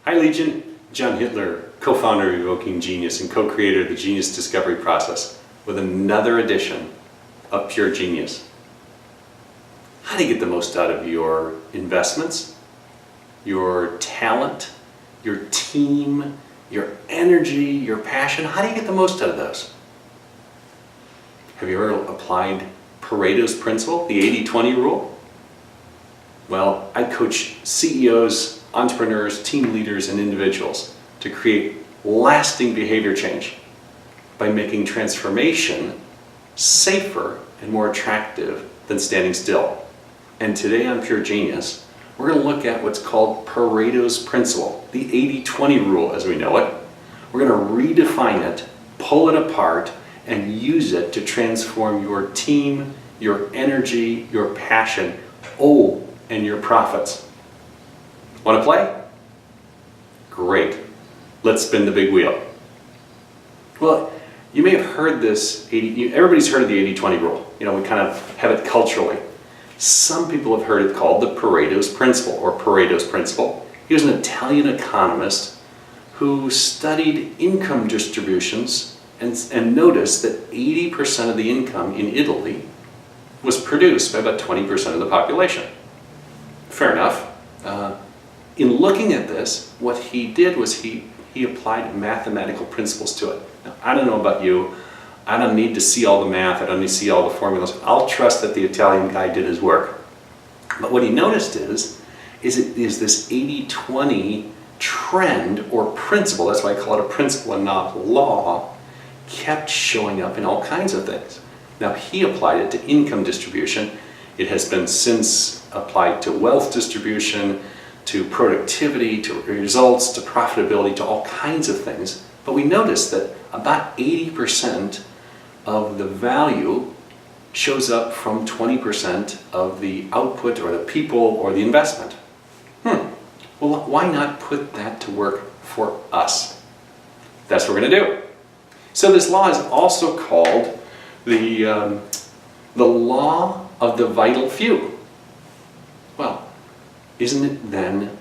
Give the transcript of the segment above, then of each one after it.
Hi Legion, John Hitler, co-founder of Evoking Genius and co-creator of the Genius Discovery Process with another edition of Pure Genius. How do you get the most out of your investments, your talent, your team, your energy, your passion? How do you get the most out of those? Have you ever applied Paretos Principle, the 80-20 rule? Well, I coach CEOs, entrepreneurs, team leaders, and individuals to create lasting behavior change by making transformation safer and more attractive than standing still. And today on Pure Genius, we're going to look at what's called Paretos Principle, the 80-20 rule as we know it. We're going to redefine it, pull it apart, and use it to transform your team, your energy, your passion, and your profits. Want to play? Great. Let's spin the big wheel. Well, you may have heard this, everybody's heard of the 80-20 rule. You know, we kind of have it culturally. Some people have heard it called the Paretos Principle or Paretos Principle. He was an Italian economist who studied income distributions and noticed that 80% of the income in Italy was produced by about 20% of the population. Fair enough. In looking at this, what he did was he applied mathematical principles to it. Now, I don't know about you. I don't need to see all the math. I don't need to see all the formulas. I'll trust that the Italian guy did his work. But what he noticed is this 80-20 trend or principle, that's why I call it a principle and not law, kept showing up in all kinds of things. Now, he applied it to income distribution. It has been since applied to wealth distribution, to productivity, to results, to profitability, to all kinds of things. But we noticed that about 80% of the value shows up from 20% of the output or the people or the investment. Well, why not put that to work for us? That's what we're going to do. So this law is also called the law of the vital few. Well, isn't it then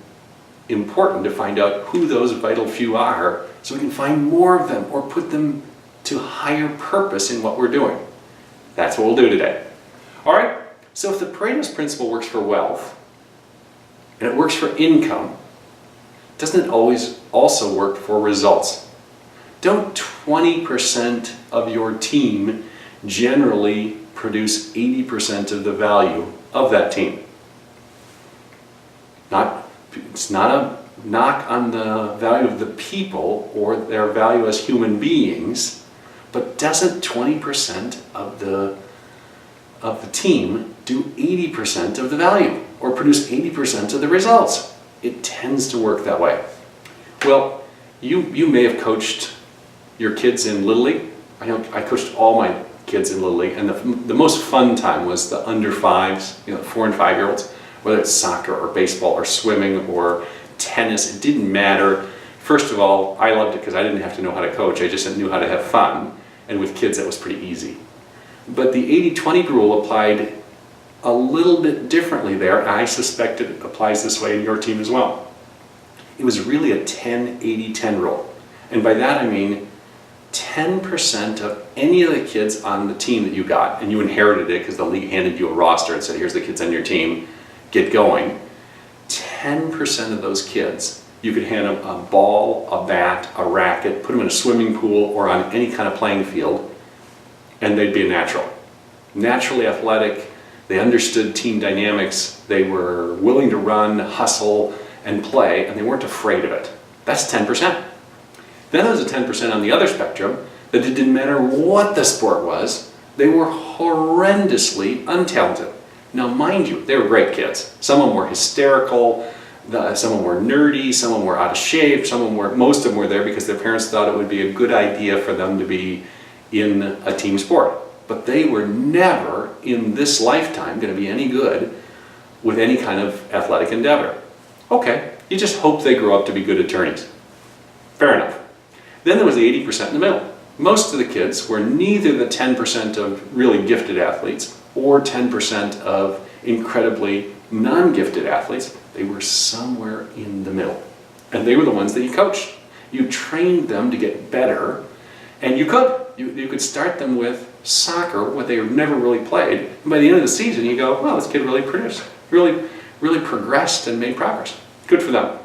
important to find out who those vital few are so we can find more of them or put them to higher purpose in what we're doing? That's what we'll do today. All right, so if the Paretos Principle works for wealth and it works for income, doesn't it always also work for results? Don't 20% of your team generally produce 80% of the value of that team? It's not a knock on the value of the people or their value as human beings, but doesn't 20% of the team do 80% of the value or produce 80% of the results? It tends to work that way. Well, you may have coached your kids in Little League. I know I coached all my kids in Little League, and the most fun time was the under fives, 4 and 5 year olds. Whether it's soccer or baseball or swimming or tennis, it didn't matter. First of all, I loved it because I didn't have to know how to coach, I just knew how to have fun. And with kids, that was pretty easy. But the 80-20 rule applied a little bit differently there, and I suspect it applies this way in your team as well. It was really a 10-80-10 rule. And by that I mean 10% of any of the kids on the team that you got, and you inherited it because the league handed you a roster and said, here's the kids on your team, get going. 10% of those kids, you could hand them a ball, a bat, a racket, put them in a swimming pool or on any kind of playing field, and they'd be a natural. Naturally athletic, they understood team dynamics, they were willing to run, hustle, and play, and they weren't afraid of it. That's 10%. Then there's a 10% on the other spectrum that it didn't matter what the sport was, they were horrendously untalented. Now, mind you, they were great kids. Some of them were hysterical, some of them were nerdy, some of them were out of shape, most of them were there because their parents thought it would be a good idea for them to be in a team sport. But they were never, in this lifetime, going to be any good with any kind of athletic endeavor. Okay, you just hope they grow up to be good attorneys. Fair enough. Then there was the 80% in the middle. Most of the kids were neither the 10% of really gifted athletes or 10% of incredibly non-gifted athletes. They were somewhere in the middle. and they were the ones that you coached. You trained them to get better, and you could start them with soccer, what they never really played, and by the end of the season you go, well, this kid really produced, really progressed and made progress. Good for them.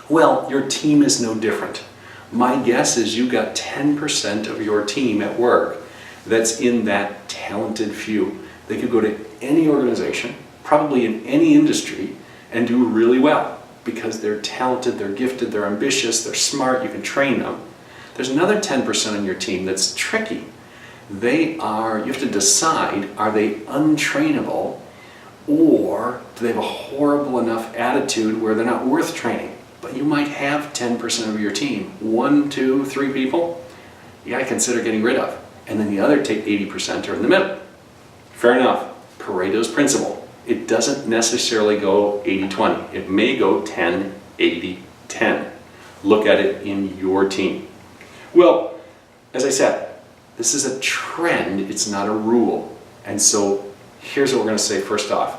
Well, your team is no different. My guess is you got 10% of your team at work that's in that talented few. They could go to any organization, probably in any industry, and do really well because they're talented, they're gifted, they're ambitious, they're smart, you can train them. There's another 10% on your team that's tricky. You have to decide, are they untrainable, or do they have a horrible enough attitude where they're not worth training? But you might have 10% of your team, 1, 2, 3 people, you gotta consider getting rid of. And then the other 80% are in the middle. Fair enough, Paretos Principle. It doesn't necessarily go 80-20. It may go 10-80-10. Look at it in your team. Well, as I said, this is a trend, it's not a rule. And so here's what we're going to say first off.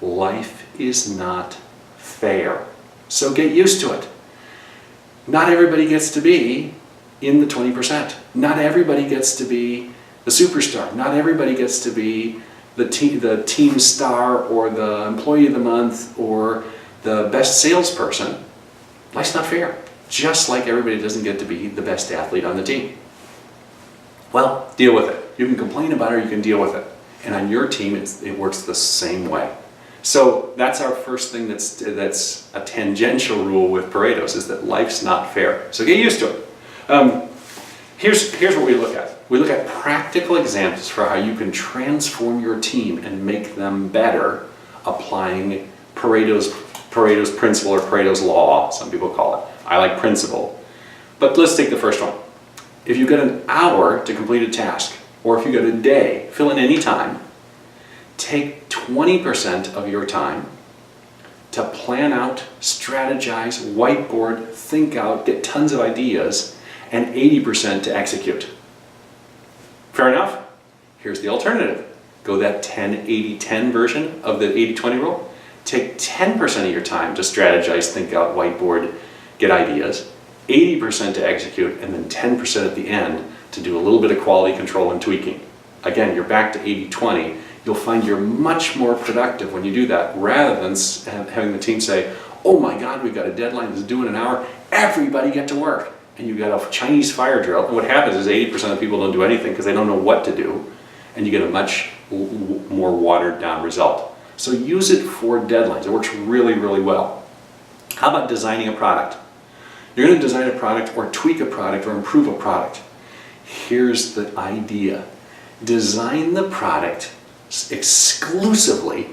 Life is not fair. So get used to it. Not everybody gets to be in the 20%. Not everybody gets to be the superstar. Not everybody gets to be the team star or the employee of the month or the best salesperson. Life's not fair. Just like everybody doesn't get to be the best athlete on the team. Well, deal with it. You can complain about it or you can deal with it. And on your team, it works the same way. So that's our first thing that's a tangential rule with Pareto's, is that life's not fair. So get used to it. Here's what we look at. We look at practical examples for how you can transform your team and make them better applying Pareto's Principle or Pareto's Law, some people call it. I like Principle. But let's take the first one. If you get an hour to complete a task, or if you get a day, fill in any time, take 20% of your time to plan out, strategize, whiteboard, think out, get tons of ideas, and 80% to execute. Fair enough? Here's the alternative. Go that 10-80-10 version of the 80-20 rule. Take 10% of your time to strategize, think out, whiteboard, get ideas, 80% to execute, and then 10% at the end to do a little bit of quality control and tweaking. Again, you're back to 80-20. You'll find you're much more productive when you do that, rather than having the team say, oh my God, we've got a deadline that's due in an hour, everybody get to work. And you've got a Chinese fire drill, and what happens is 80% of people don't do anything because they don't know what to do, and you get a much more watered down result. So use it for deadlines. It works really, really well. How about designing a product? You're going to design a product or tweak a product or improve a product. Here's the idea. Design the product exclusively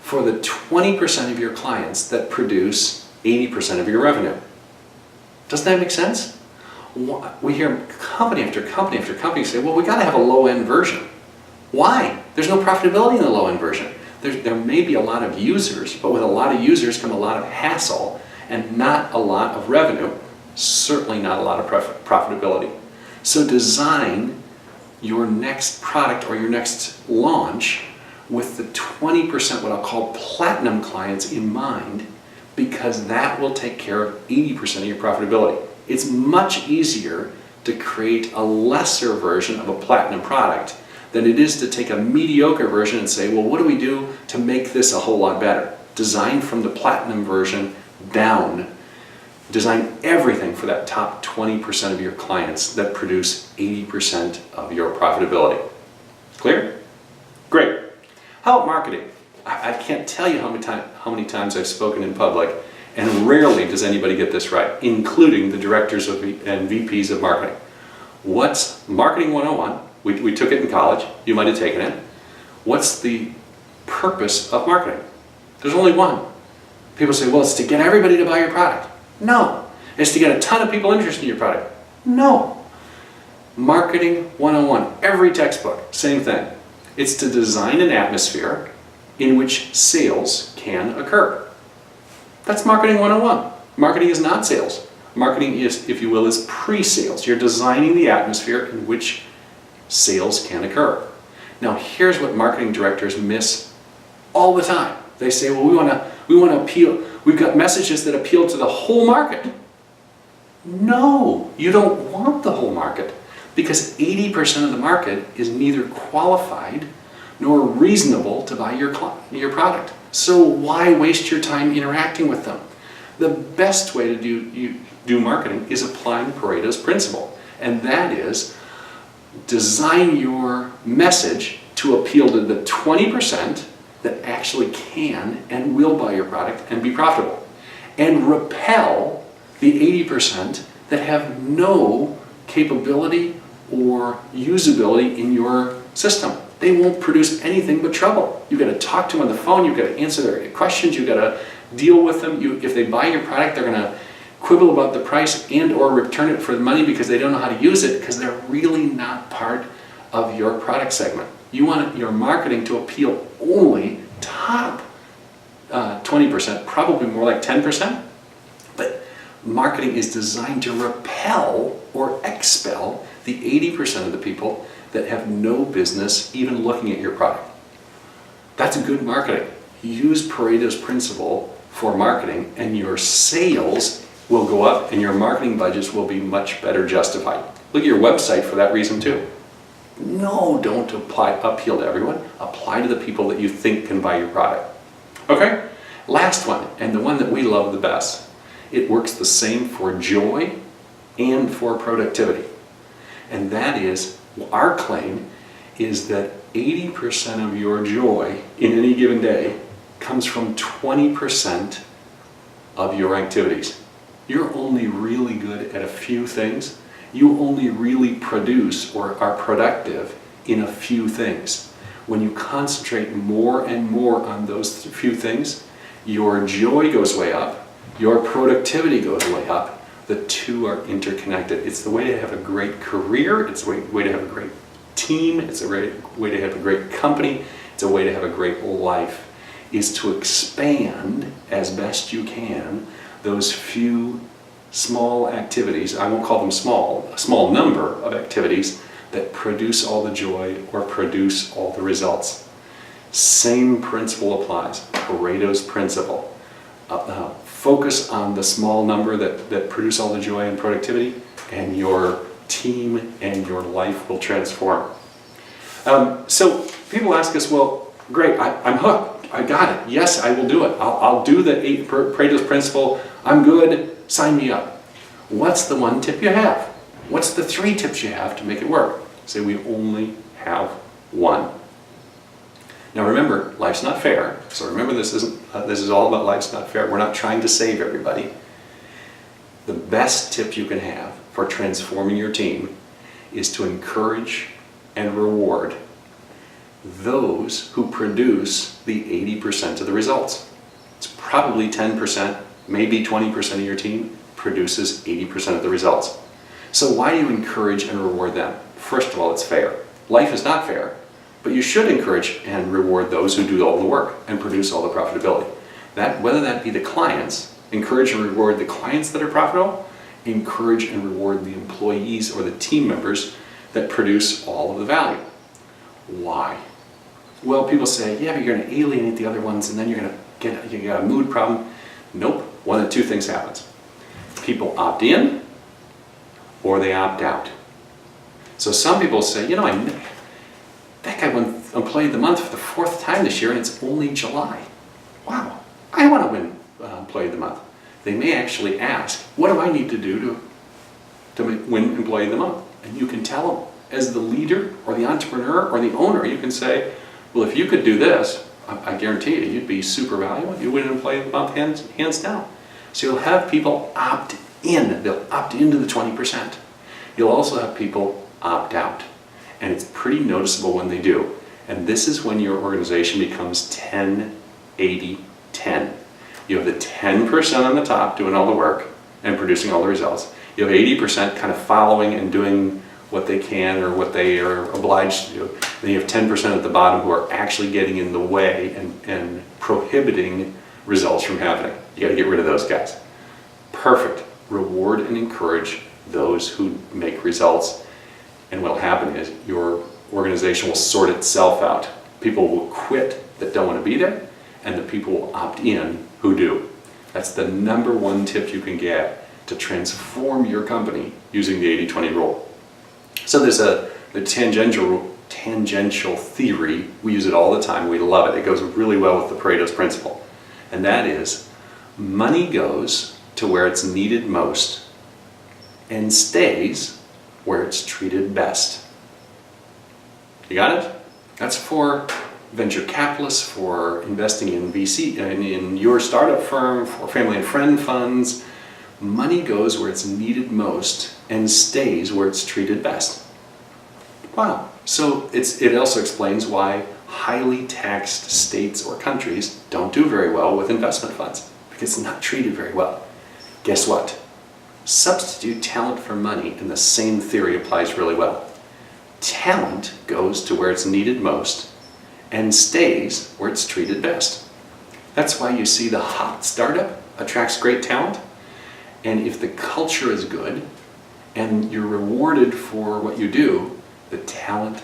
for the 20% of your clients that produce 80% of your revenue. Doesn't that make sense? We hear company after company after company say, well, we got to have a low-end version. Why? There's no profitability in the low-end version. There may be a lot of users, but with a lot of users come a lot of hassle and not a lot of revenue, certainly not a lot of profitability. So design your next product or your next launch with the 20%, what I'll call platinum clients in mind, because that will take care of 80% of your profitability. It's much easier to create a lesser version of a platinum product than it is to take a mediocre version and say, well, what do we do to make this a whole lot better? Design from the platinum version down. Design everything for that top 20% of your clients that produce 80% of your profitability. Clear? Great. How about marketing? I can't tell you how many times I've spoken in public, and rarely does anybody get this right, including the directors and VPs of marketing. What's Marketing 101? We took it in college. You might have taken it. What's the purpose of marketing? There's only one. People say, well, it's to get everybody to buy your product. No. It's to get a ton of people interested in your product. No. Marketing 101. Every textbook, same thing. It's to design an atmosphere in which sales can occur. That's Marketing 101. Marketing is not sales. Marketing is, if you will, is pre-sales. You're designing the atmosphere in which sales can occur. Now, here's what marketing directors miss all the time. They say, well, we want to appeal. We've got messages that appeal to the whole market. No, you don't want the whole market, because 80% of the market is neither qualified nor reasonable to buy your product. So why waste your time interacting with them? The best way to do marketing is applying Paretos Principle, and that is design your message to appeal to the 20% that actually can and will buy your product and be profitable, and repel the 80% that have no capability or usability in your system. They won't produce anything but trouble. You've got to talk to them on the phone, you've got to answer their questions, you've got to deal with them. If they buy your product, they're going to quibble about the price and or return it for the money because they don't know how to use it, because they're really not part of your product segment. You want your marketing to appeal only top 20%, probably more like 10%. But marketing is designed to repel or expel the 80% of the people that have no business even looking at your product. That's good marketing. Use Pareto's Principle for marketing, and your sales will go up and your marketing budgets will be much better justified. Look at your website for that reason too. No, don't appeal to everyone. Apply to the people that you think can buy your product. Okay? Last one, and the one that we love the best. It works the same for joy and for productivity. And that is, our claim is that 80% of your joy in any given day comes from 20% of your activities. You're only really good at a few things. You only really produce or are productive in a few things. When you concentrate more and more on those few things, your joy goes way up, your productivity goes way up. The two are interconnected. It's the way to have a great career, it's a way to have a great team, it's a way to have a great company, it's a way to have a great life, is to expand as best you can those few small activities. I won't call them small, a small number of activities that produce all the joy or produce all the results. Same principle applies, Pareto's Principle. Focus on the small number that produce all the joy and productivity, and your team and your life will transform. So people ask us, well, great, I'm hooked, I got it, yes, I will do it. I'll do the Pareto's Principle, I'm good, sign me up. What's the one tip you have? What's the 3 tips you have to make it work? Say we only have one. Now remember, life's not fair. So remember, this is all about life's not fair. We're not trying to save everybody. The best tip you can have for transforming your team is to encourage and reward those who produce the 80% of the results. It's probably 10%, maybe 20% of your team produces 80% of the results. So why do you encourage and reward them? First of all, it's fair. Life is not fair. But you should encourage and reward those who do all the work and produce all the profitability. Whether that be the clients, encourage and reward the clients that are profitable, encourage and reward the employees or the team members that produce all of the value. Why? Well, people say, yeah, but you're going to alienate the other ones and then you're going to get a mood problem. Nope, one of 2 things happens. People opt in or they opt out. So some people say, you know, that guy won Employee of the Month for the 4th time this year and it's only July. Wow, I want to win Employee of the Month. They may actually ask, what do I need to do to win Employee of the Month? And you can tell them, as the leader or the entrepreneur or the owner, you can say, well, if you could do this, I guarantee you, you'd be super valuable. You'd win Employee of the Month hands down. So you'll have people opt in. They'll opt into the 20%. You'll also have people opt out. And it's pretty noticeable when they do. And this is when your organization becomes 10, 80, 10. You have the 10% on the top doing all the work and producing all the results. You have 80% kind of following and doing what they can or what they are obliged to do. Then you have 10% at the bottom who are actually getting in the way and prohibiting results from happening. You got to get rid of those guys. Perfect. Reward and encourage those who make results. And what will happen is your organization will sort itself out. People will quit that don't want to be there, and the people will opt in who do. That's the number one tip you can get to transform your company using the 80-20 rule. So there's the tangential theory. We use it all the time. We love it. It goes really well with the Paretos Principle. And that is, money goes to where it's needed most and stays where it's treated best. You got it? That's for venture capitalists, for investing in VC, in your startup firm, for family and friend funds. Money goes where it's needed most and stays where it's treated best. Wow. So it also explains why highly taxed states or countries don't do very well with investment funds, because it's not treated very well. Guess what? Substitute talent for money and the same theory applies really well. Talent goes to where it's needed most and stays where it's treated best. That's why you see the hot startup attracts great talent. And if the culture is good and you're rewarded for what you do, the talent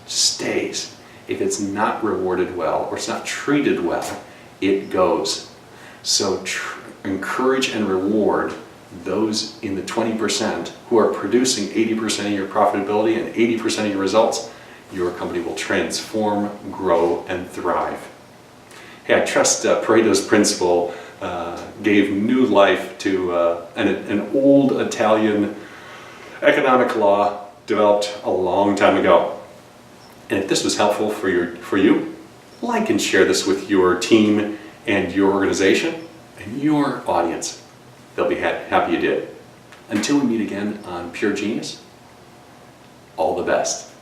stays. If it's not rewarded well or it's not treated well, it goes. So encourage and reward those in the 20% who are producing 80% of your profitability and 80% of your results. Your company will transform, grow, and thrive. Hey, I trust Pareto's Principle gave new life to an old Italian economic law developed a long time ago. And if this was helpful for you, like and share this with your team and your organization and your audience. They'll be happy you did. Until we meet again on Pure Genius, all the best.